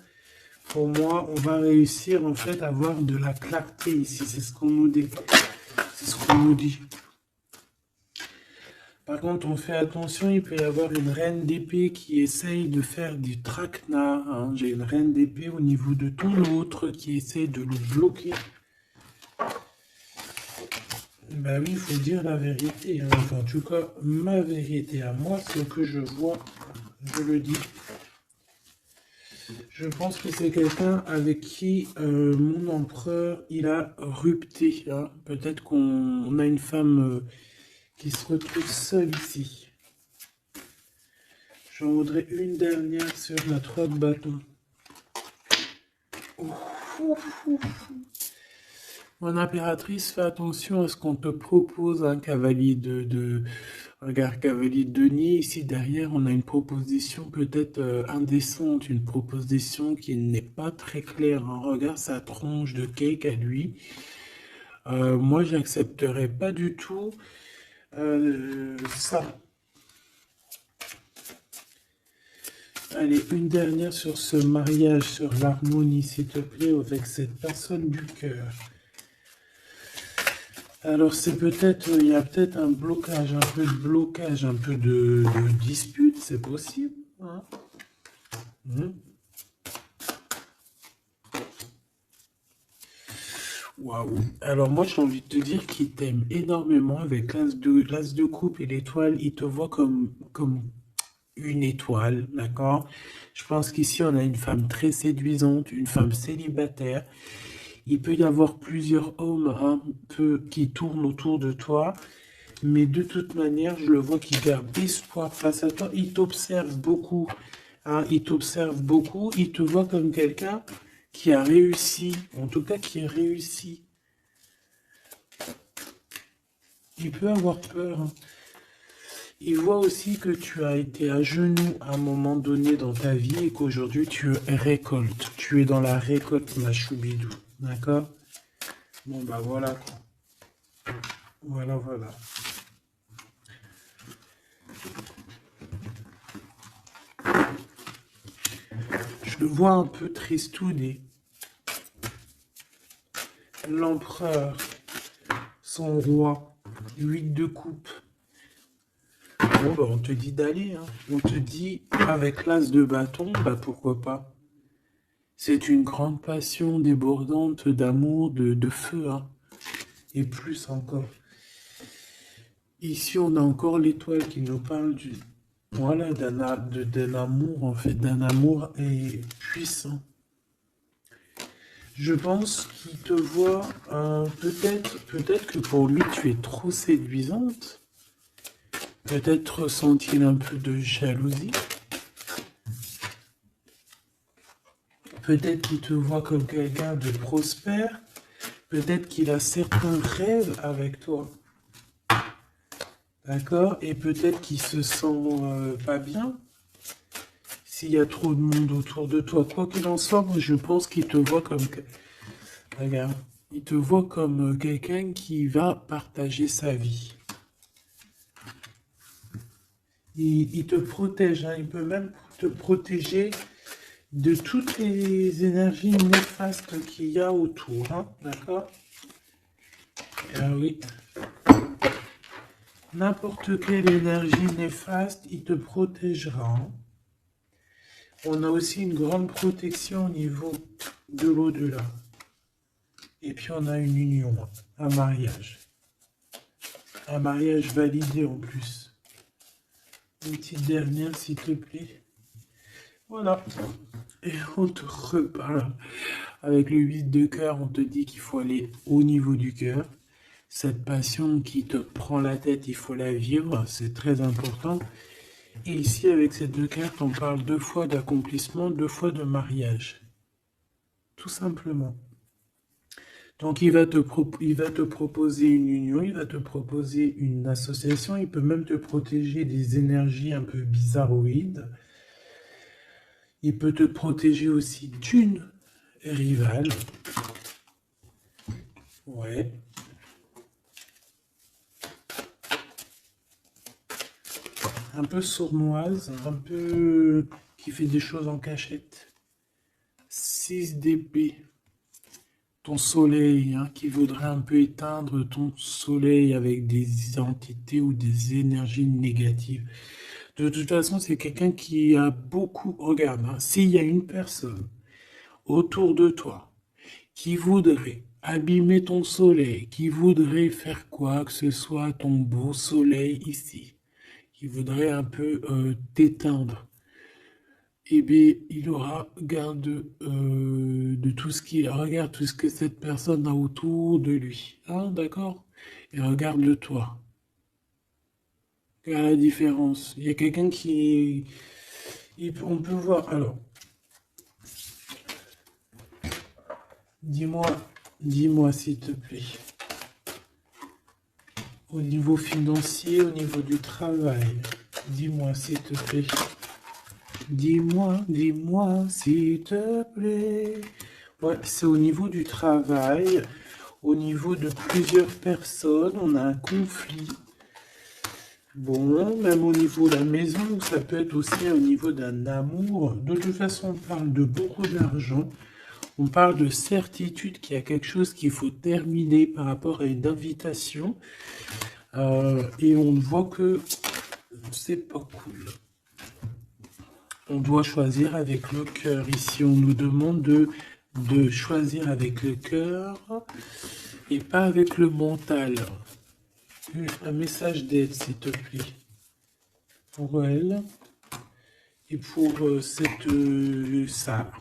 pour moi, on va réussir en fait à avoir de la clarté ici. C'est ce qu'on nous dit. C'est ce qu'on nous dit. Par contre, on fait attention, il peut y avoir une reine d'épée qui essaye de faire du traquenard, hein. J'ai une reine d'épée au niveau de ton autre qui essaye de le bloquer. Bah oui, il faut dire la vérité, hein. Enfin, en tout cas, ma vérité à moi, ce que je vois, je le dis. Je pense que c'est quelqu'un avec qui mon empereur, il a rupté, hein. Peut-être qu'on a une femme qui se retrouve seule ici. J'en voudrais une dernière sur la 3 de bâton. Mon impératrice, fais attention à ce qu'on te propose, un cavalier regarde, cavalier de Denis. Ici derrière, on a une proposition peut-être indécente, une proposition qui n'est pas très claire, hein. Regarde sa tronche de cake à lui. Moi, j'accepterais pas du tout ça. Allez, une dernière sur ce mariage, sur l'harmonie, s'il te plaît, avec cette personne du cœur. Alors, c'est peut-être, il y a peut-être un blocage, un peu de blocage, un peu de dispute, c'est possible, hein. Waouh. Alors moi j'ai envie de te dire qu'il t'aime énormément avec l'as de coupe et l'étoile. Il te voit comme une étoile, d'accord? Je pense qu'ici on a une femme très séduisante, une femme célibataire. Il peut y avoir plusieurs hommes un peu qui tournent autour de toi, mais de toute manière, je le vois qui garde espoir face à toi. Il t'observe beaucoup, hein, il t'observe beaucoup. Il te voit comme quelqu'un qui a réussi, en tout cas qui a réussi. Il peut avoir peur, hein. Il voit aussi que tu as été à genoux à un moment donné dans ta vie et qu'aujourd'hui tu récoltes. Tu es dans la récolte, ma choubidou. D'accord? Bon, bah voilà quoi. Voilà, voilà. Je le vois un peu tristouné. L'empereur, son roi, 8 de coupe. Bon, bah, on te dit d'aller, hein. On te dit, avec l'as de bâton, bah pourquoi pas. C'est une grande passion débordante d'amour, de feu, hein. Et plus encore. Ici, on a encore l'étoile qui nous parle voilà, d'un amour, en fait, d'un amour puissant. Je pense qu'il te voit, peut-être que pour lui, tu es trop séduisante. Peut-être ressent-il un peu de jalousie. Peut-être qu'il te voit comme quelqu'un de prospère. Peut-être qu'il a certains rêves avec toi. D'accord? Et peut-être qu'il se sent pas bien s'il y a trop de monde autour de toi. Quoi qu'il en soit, moi je pense qu'il te voit comme... Regarde, il te voit comme quelqu'un qui va partager sa vie. Il te protège, hein. Il peut même te protéger de toutes les énergies néfastes qu'il y a autour, hein. D'accord? Ah oui. N'importe quelle énergie néfaste, il te protégera, hein. On a aussi une grande protection au niveau de l'au-delà. Et puis on a une union, un mariage. Un mariage validé en plus. Une petite dernière, s'il te plaît. Voilà. Et on te reparle. Avec le 8 de cœur, on te dit qu'il faut aller au niveau du cœur. Cette passion qui te prend la tête, il faut la vivre, c'est très important. Et ici, avec ces deux cartes, on parle 2 fois d'accomplissement, 2 fois de mariage. Tout simplement. Donc, il va te proposer une union, il va te proposer une association, il peut même te protéger des énergies un peu bizarroïdes. Il peut te protéger aussi d'une rivale. Ouais. Un peu sournoise, un peu qui fait des choses en cachette. 6 d'épée. Ton soleil, hein, qui voudrait un peu éteindre ton soleil avec des entités ou des énergies négatives. De toute façon, c'est quelqu'un qui a beaucoup... Regarde, hein, s'il y a une personne autour de toi qui voudrait abîmer ton soleil, qui voudrait faire quoi que ce soit à ton beau soleil ici, qui voudrait un peu t'éteindre, eh bien, il aura garde de tout ce qui... Regarde tout ce que cette personne a autour de lui. Hein, d'accord? Et regarde-le toi. Regarde la différence. Il y a quelqu'un qui... On peut voir... Alors, dis-moi, Dis-moi s'il te plaît. Au niveau financier, au niveau du travail. Dis-moi s'il te plaît. Dis-moi s'il te plaît. Ouais, c'est au niveau du travail, au niveau de plusieurs personnes, on a un conflit. Bon, même au niveau de la maison, ça peut être aussi au niveau d'un amour. De toute façon, on parle de beaucoup d'argent. On parle de certitude qu'il y a quelque chose qu'il faut terminer par rapport à une invitation. Et on voit que c'est pas cool. On doit choisir avec le cœur. Ici, on nous demande de choisir avec le cœur et pas avec le mental. Un message d'aide, s'il te plaît. Pour elle et pour ça.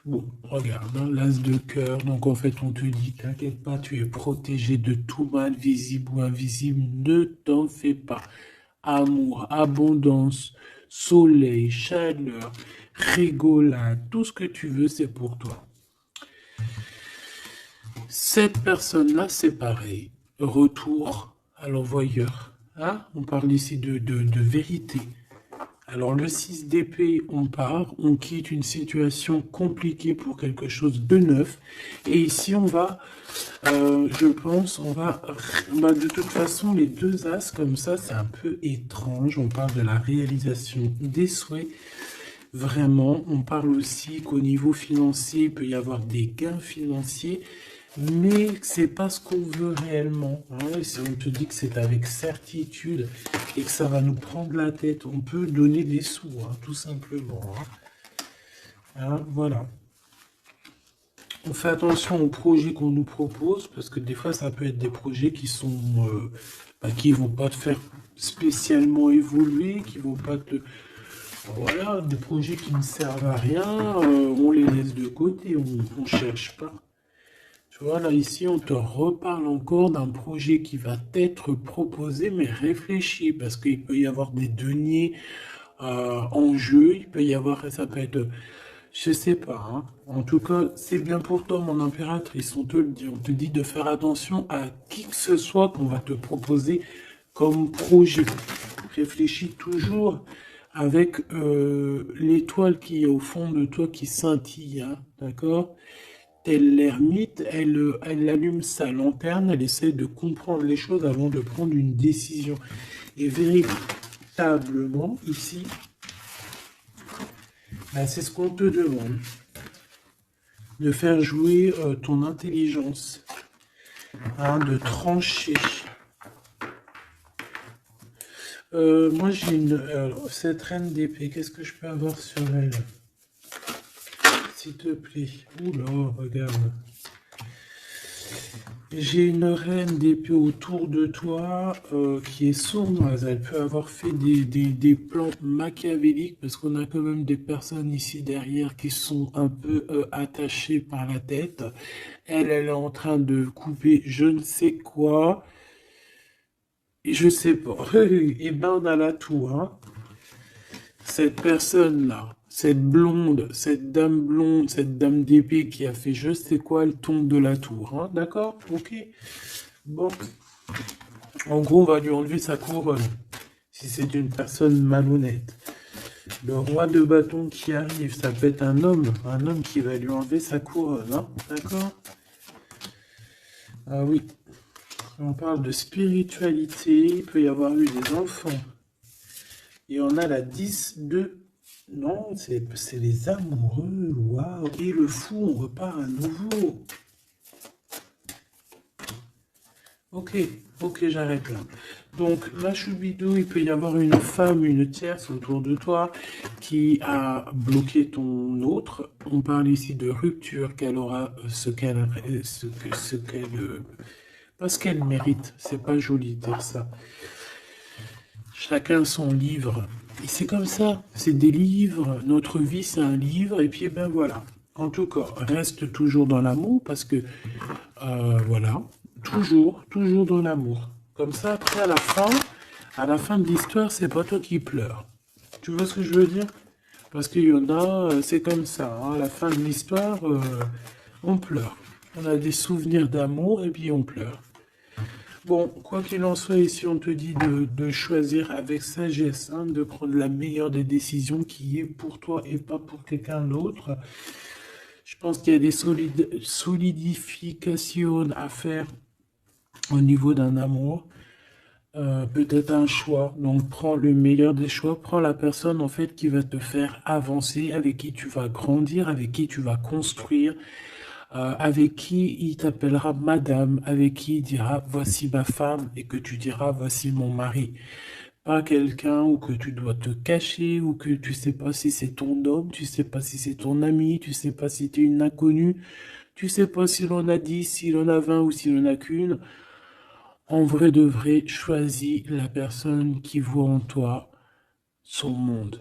Bon, regarde, hein, l'as de cœur. Donc, en fait, on te dit, t'inquiète pas, tu es protégé de tout mal, visible ou invisible. Ne t'en fais pas. Amour, abondance, soleil, chaleur, rigolade, tout ce que tu veux, c'est pour toi. Cette personne-là, c'est pareil. Retour à l'envoyeur. Hein? On parle ici de vérité. Alors le 6 d'épée, on part, on quitte une situation compliquée pour quelque chose de neuf. Et ici, on va, je pense, de toute façon, les deux as comme ça, c'est un peu étrange. On parle de la réalisation des souhaits. Vraiment, on parle aussi qu'au niveau financier, il peut y avoir des gains financiers. Mais c'est pas ce qu'on veut réellement. Hein. Si on te dit que c'est avec certitude et que ça va nous prendre la tête, on peut donner des sous, hein, tout simplement. Hein, voilà. On fait attention aux projets qu'on nous propose, parce que des fois, ça peut être des projets qui sont, qui vont pas te faire spécialement évoluer, qui vont pas te... Voilà, des projets qui ne servent à rien, on les laisse de côté, on cherche pas. Tu vois, là, ici, on te reparle encore d'un projet qui va t'être proposé, mais réfléchi, parce qu'il peut y avoir des deniers en jeu, il peut y avoir, ça peut être, je sais pas, hein. En tout cas, c'est bien pour toi, mon impératrice, on te dit de faire attention à qui que ce soit qu'on va te proposer comme projet. Réfléchis toujours avec l'étoile qui est au fond de toi qui scintille, hein, d'accord? Telle l'ermite, elle allume sa lanterne, elle essaie de comprendre les choses avant de prendre une décision. Et véritablement, ici, c'est ce qu'on te demande. De faire jouer ton intelligence, hein, de trancher. Moi, j'ai cette reine d'épée, qu'est-ce que je peux avoir sur elle? S'il te plaît. Oula, regarde. J'ai une reine d'épée autour de toi qui est sournoise. Elle peut avoir fait des plans machiavéliques parce qu'on a quand même des personnes ici derrière qui sont un peu attachées par la tête. Elle est en train de couper je ne sais quoi. Et je sais pas. Et ben on a la tour, hein. Cette personne-là, cette blonde, cette dame d'épée qui a fait je sais quoi, elle tombe de la tour, hein, d'accord? Ok. Bon. En gros, on va lui enlever sa couronne, si c'est une personne malhonnête. Le roi de bâton qui arrive, ça peut être un homme qui va lui enlever sa couronne, hein, d'accord? Ah oui. On parle de spiritualité, il peut y avoir eu des enfants. Et on a la 10 de... Non, c'est les amoureux. Waouh. Et le fou, on repart à nouveau. Ok, j'arrête là. Donc, la choubidou, il peut y avoir une femme, une tierce autour de toi qui a bloqué ton autre. On parle ici de rupture, qu'elle aura parce qu'elle mérite. C'est pas joli de dire ça. Chacun son livre. Et c'est comme ça, c'est des livres. Notre vie, c'est un livre. Et puis, ben voilà. En tout cas, reste toujours dans l'amour parce que, voilà, toujours dans l'amour. Comme ça, après, à la fin de l'histoire, c'est pas toi qui pleures. Tu vois ce que je veux dire? Parce qu'il y en a, c'est comme ça. Hein, à la fin de l'histoire, on pleure. On a des souvenirs d'amour et puis on pleure. Bon, quoi qu'il en soit, ici on te dit de choisir avec sagesse, hein, de prendre la meilleure des décisions qui est pour toi et pas pour quelqu'un d'autre. Je pense qu'il y a des solidifications à faire au niveau d'un amour. Peut-être un choix. Donc prends le meilleur des choix, prends la personne en fait qui va te faire avancer, avec qui tu vas grandir, avec qui tu vas construire, avec qui il t'appellera madame, avec qui il dira voici ma femme et que tu diras voici mon mari. Pas quelqu'un où que tu dois te cacher, ou que tu sais pas si c'est ton homme, tu sais pas si c'est ton ami, tu sais pas si tu es une inconnue, tu sais pas si l'on a 10, si l'on a 20 ou si l'on a qu'une. En vrai de vrai, choisis la personne qui voit en toi son monde.